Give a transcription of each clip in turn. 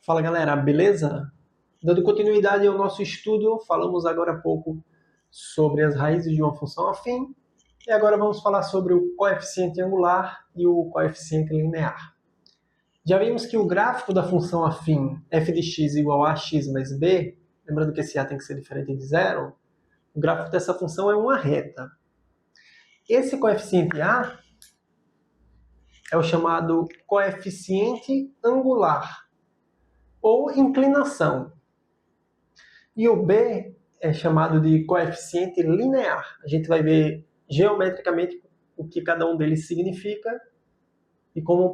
Fala galera, beleza? Dando continuidade ao nosso estudo, falamos agora há pouco sobre as raízes de uma função afim e agora vamos falar sobre o coeficiente angular e o coeficiente linear. Já vimos que o gráfico da função afim f de x igual a x mais b, lembrando que esse a tem que ser diferente de zero, o gráfico dessa função é uma reta. Esse coeficiente a é o chamado coeficiente angular, ou inclinação. E o B é chamado de coeficiente linear. A gente vai ver geometricamente o que cada um deles significa e como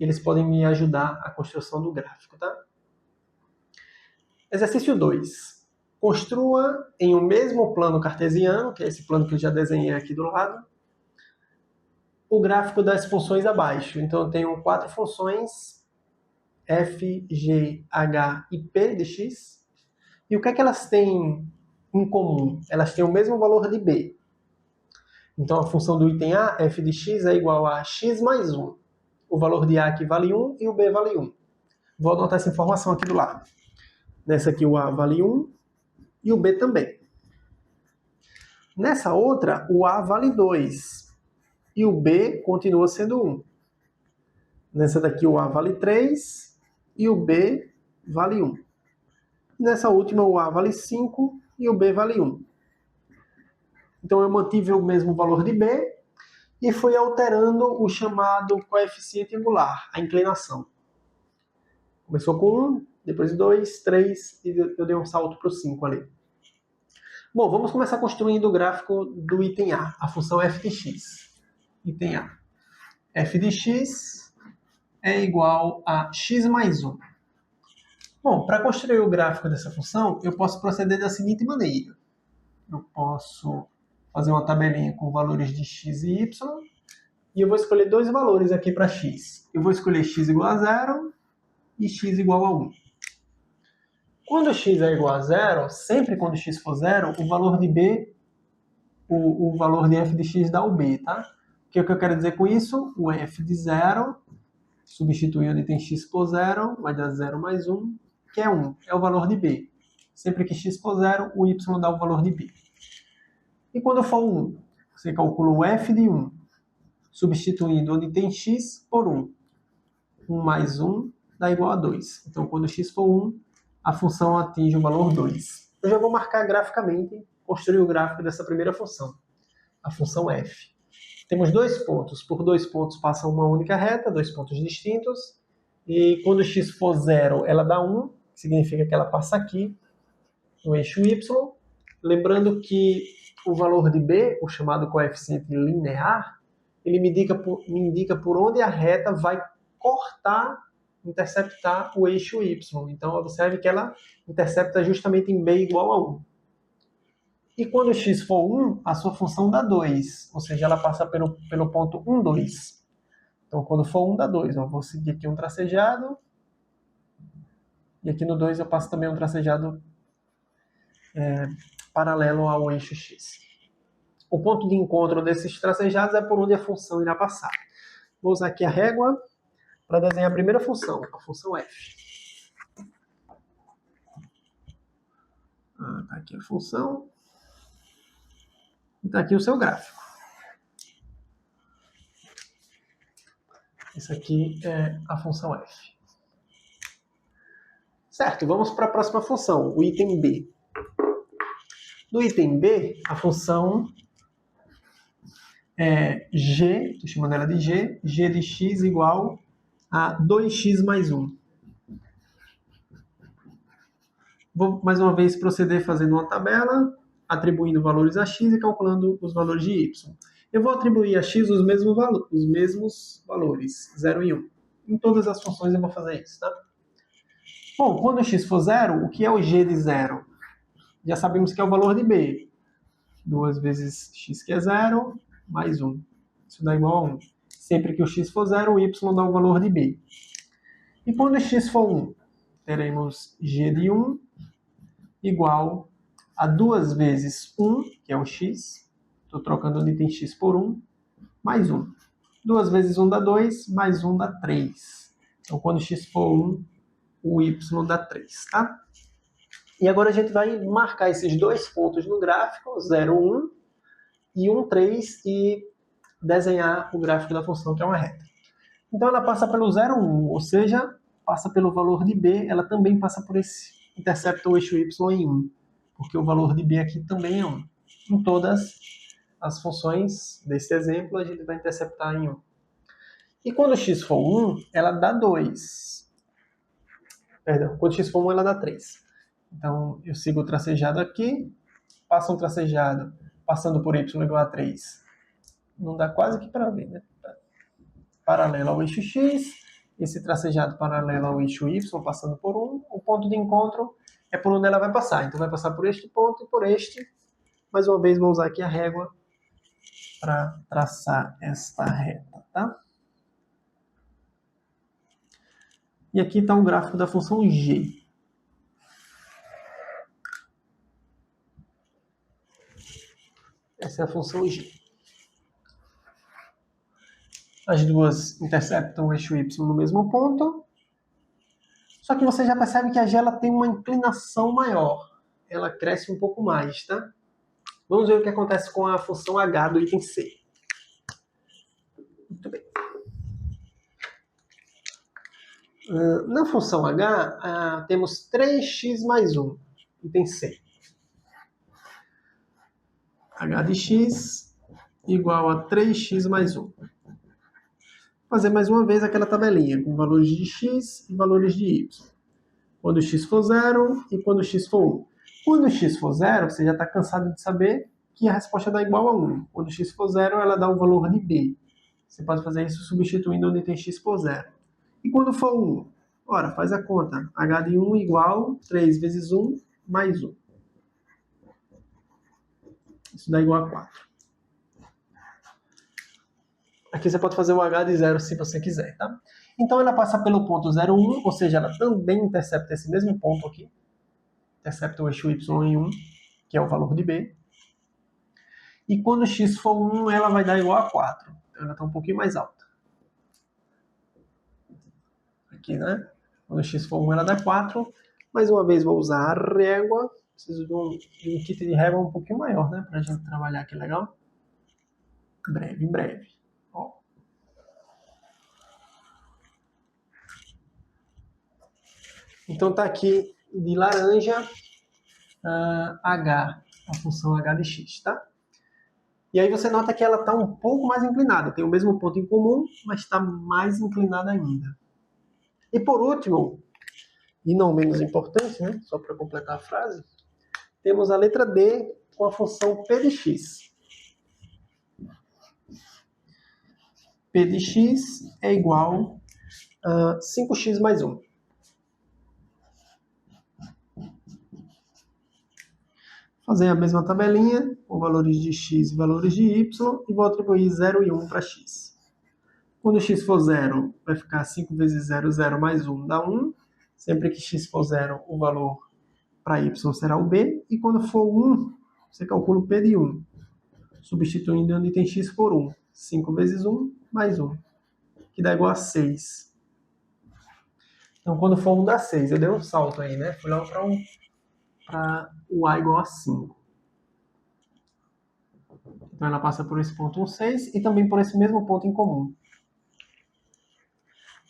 eles podem me ajudar a construção do gráfico, tá? Exercício 2. Construa em um mesmo plano cartesiano, que é esse plano que eu já desenhei aqui do lado, o gráfico das funções abaixo. Então eu tenho 4 funções, f, g, h e p de x. E o que é que elas têm em comum? Elas têm o mesmo valor de b. Então a função do item a, f de x, é igual a x mais 1. O valor de a aqui vale 1 e o b vale 1. Vou anotar essa informação aqui do lado. Nessa aqui o a vale 1 e o b também. Nessa outra, o a vale 2 e o b continua sendo 1. Nessa daqui o a vale 3 e o b vale 1. Nessa última o a vale 5 e o b vale 1. Então eu mantive o mesmo valor de b e fui alterando o chamado coeficiente angular, a inclinação. Começou com 1, depois 2, 3 e eu dei um salto para o 5 ali. Bom, vamos começar construindo o gráfico do item a função f de x. Item a. f de x é igual a x mais 1. Bom, para construir o gráfico dessa função, eu posso proceder da seguinte maneira. Eu posso fazer uma tabelinha com valores de x e y, e eu vou escolher dois valores aqui para x. Eu vou escolher x igual a 0 e x igual a 1. Quando x é igual a 0, sempre quando x for 0, o valor de b, o valor de f de x dá o b, tá? O que eu quero dizer com isso? O f de 0, substituir onde tem x por 0, vai dar 0 mais 1, que é 1, é o valor de b. Sempre que x for 0, o y dá o valor de b. E quando for 1, você calcula o f de 1, substituindo onde tem x por 1. 1 mais 1 dá igual a 2. Então, quando x for 1, a função atinge o valor 2. Eu já vou marcar graficamente, construir o gráfico dessa primeira função, a função f. Temos 2 pontos. Por 2 pontos passa uma única reta, 2 pontos distintos. E quando x for 0, ela dá 1, significa que ela passa aqui, no eixo y. Lembrando que o valor de b, o chamado coeficiente linear, ele me indica por onde a reta vai interceptar o eixo y. Então, observe que ela intercepta justamente em b igual a 1. E quando x for 1, a sua função dá 2, ou seja, ela passa pelo ponto 1, 2. Então, quando for 1, dá 2. Eu vou seguir aqui um tracejado. E aqui no 2 eu passo também um tracejado paralelo ao eixo x. O ponto de encontro desses tracejados é por onde a função irá passar. Vou usar aqui a régua para desenhar a primeira função, a função f. Está aqui a função. E está aqui o seu gráfico. Isso aqui é a função f. Certo, vamos para a próxima função, o item b. No item b, a função é g, estou chamando ela de g de x igual a 2x mais 1. Vou mais uma vez proceder fazendo uma tabela, atribuindo valores a x e calculando os valores de y. Eu vou atribuir a x os mesmos valores, 0 e 1. Em todas as funções eu vou fazer isso, tá? Bom, quando x for 0, o que é o g de 0? Já sabemos que é o valor de b. 2 vezes x que é 0, mais 1. Isso dá igual a 1. Sempre que o x for 0, o y dá o valor de b. E quando x for 1, teremos g de 1 igual a 2 vezes 1, que é o x. Estou trocando onde tem x por 1, mais 1. 2 vezes 1 dá 2, mais 1 dá 3. Então, quando x for 1, o y dá 3, tá? E agora a gente vai marcar esses dois pontos no gráfico, 0, 1 e 1, 3, e desenhar o gráfico da função, que é uma reta. Então ela passa pelo 0, 1, ou seja, passa pelo valor de b, ela também passa por esse, intercepta o eixo y em 1, porque o valor de b aqui também é 1. Em todas as funções desse exemplo, a gente vai interceptar em 1. E quando x for 1, ela dá 2. Perdão, quando x for 1, ela dá 3. Então, eu sigo o tracejado aqui, passa um tracejado passando por y igual a 3. Não dá quase que para ver, né? Paralelo ao eixo x, esse tracejado paralelo ao eixo y, passando por 1. O ponto de encontro é por onde ela vai passar. Então, vai passar por este ponto e por este. Mais uma vez, vou usar aqui a régua para traçar esta reta, tá? E aqui está o gráfico da função g. Essa é a função g. As duas interceptam o eixo y no mesmo ponto. Só que você já percebe que a g ela tem uma inclinação maior. Ela cresce um pouco mais, tá? Vamos ver o que acontece com a função h do item C. Muito bem. Na função h, temos 3x mais 1, item C. h de x igual a 3x mais 1. Vou fazer mais uma vez aquela tabelinha, com valores de x e valores de y. Quando x for 0 e quando x for 1. Quando x for 0, você já está cansado de saber que a resposta dá igual a 1. Quando x for 0, ela dá o valor de b. Você pode fazer isso substituindo onde tem x por 0. E quando for 1? Ora, faz a conta. h de 1 igual 3 vezes 1 mais 1. Isso dá igual a 4. Aqui você pode fazer o h de 0 se você quiser, tá? Então ela passa pelo ponto 0, 1, ou seja, ela também intercepta esse mesmo ponto aqui. Intercepta o eixo y em 1, que é o valor de b. E quando x for 1, ela vai dar igual a 4. Então ela está um pouquinho mais alta. Aqui, né? Quando x for 1, ela dá 4. Mais uma vez, vou usar a régua. Preciso de um kit de régua um pouquinho maior, né? Para a gente trabalhar aqui legal. Breve, breve. Ó. Então tá aqui de laranja h, a função h de x, tá? E aí você nota que ela está um pouco mais inclinada. Tem o mesmo ponto em comum, mas está mais inclinada ainda. E por último, e não menos importante, né? Só para completar a frase, temos a letra D com a função p de x. P de x é igual a 5x mais 1. Fazer a mesma tabelinha, com valores de x e valores de y, e vou atribuir 0 e 1 para x. Quando x for 0, vai ficar 5 vezes 0, 0 mais 1 dá 1. Sempre que x for 0, o valor para y será o b. E quando for 1, você calcula o p de 1, substituindo onde tem x por 1. 5 vezes 1 mais 1, que dá igual a 6. Então, quando for 1, dá 6. Eu dei um salto aí, né? Fui lá para o a igual a 5. Então, ela passa por esse ponto 1, 6 e também por esse mesmo ponto em comum.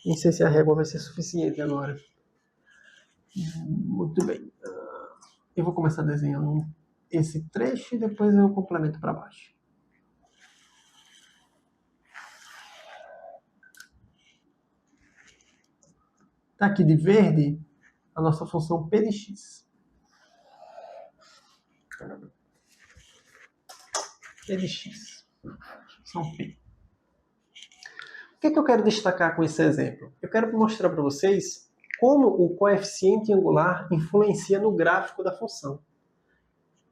Não sei se a régua vai ser suficiente agora. Muito bem. Eu vou começar desenhando esse trecho e depois eu complemento para baixo. Está aqui de verde a nossa função p de x. P de x. Função p. O que eu quero destacar com esse exemplo? Eu quero mostrar para vocês como o coeficiente angular influencia no gráfico da função.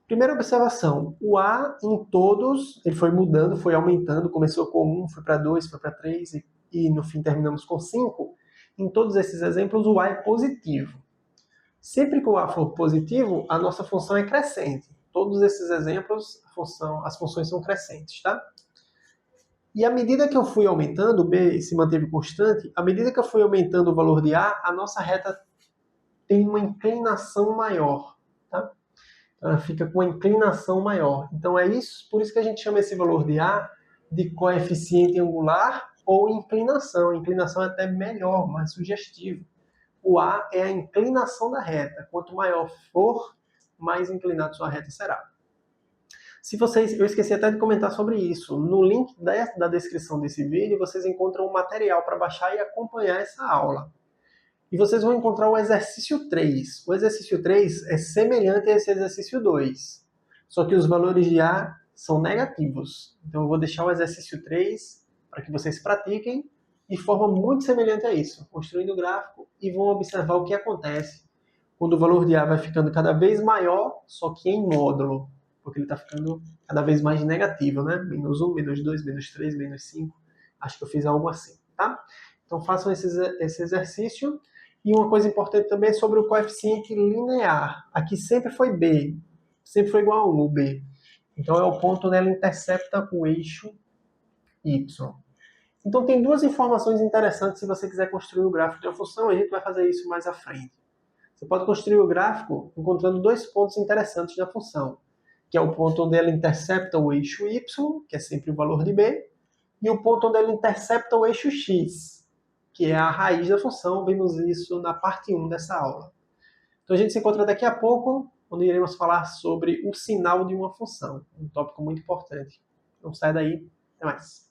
Primeira observação, o a em todos, ele foi mudando, foi aumentando, começou com 1, foi para 2, foi para 3 e no fim terminamos com 5. Em todos esses exemplos o a é positivo. Sempre que o a for positivo, a nossa função é crescente. Todos esses exemplos, as funções são crescentes, tá? E à medida que eu fui aumentando, o b se manteve constante, à medida que eu fui aumentando o valor de a nossa reta tem uma inclinação maior, tá? Ela fica com uma inclinação maior. Então é isso, por isso que a gente chama esse valor de A de coeficiente angular ou inclinação. A inclinação é até melhor, mais sugestivo. O A é a inclinação da reta. Quanto maior for, mais inclinado sua reta será. Se vocês, eu esqueci até de comentar sobre isso. No link da descrição desse vídeo, vocês encontram um material para baixar e acompanhar essa aula. E vocês vão encontrar o exercício 3. O exercício 3 é semelhante a esse exercício 2. Só que os valores de A são negativos. Então eu vou deixar o exercício 3 para que vocês pratiquem de forma muito semelhante a isso, construindo o gráfico e vão observar o que acontece quando o valor de A vai ficando cada vez maior, só que em módulo, porque ele está ficando cada vez mais negativo, né? Menos 1, menos 2, menos 3, menos 5. Acho que eu fiz algo assim, tá? Então façam esse exercício. E uma coisa importante também é sobre o coeficiente linear. Aqui sempre foi B, sempre foi igual a 1, o B. Então é o ponto onde ela intercepta o eixo Y. Então tem duas informações interessantes se você quiser construir o gráfico de uma função, a gente vai fazer isso mais à frente. Você pode construir o gráfico encontrando dois pontos interessantes da função, que é o ponto onde ela intercepta o eixo Y, que é sempre o valor de B, e o ponto onde ela intercepta o eixo X, que é a raiz da função. Vimos isso na parte 1 dessa aula. Então a gente se encontra daqui a pouco, onde iremos falar sobre o sinal de uma função, um tópico muito importante. Não sai daí, até mais.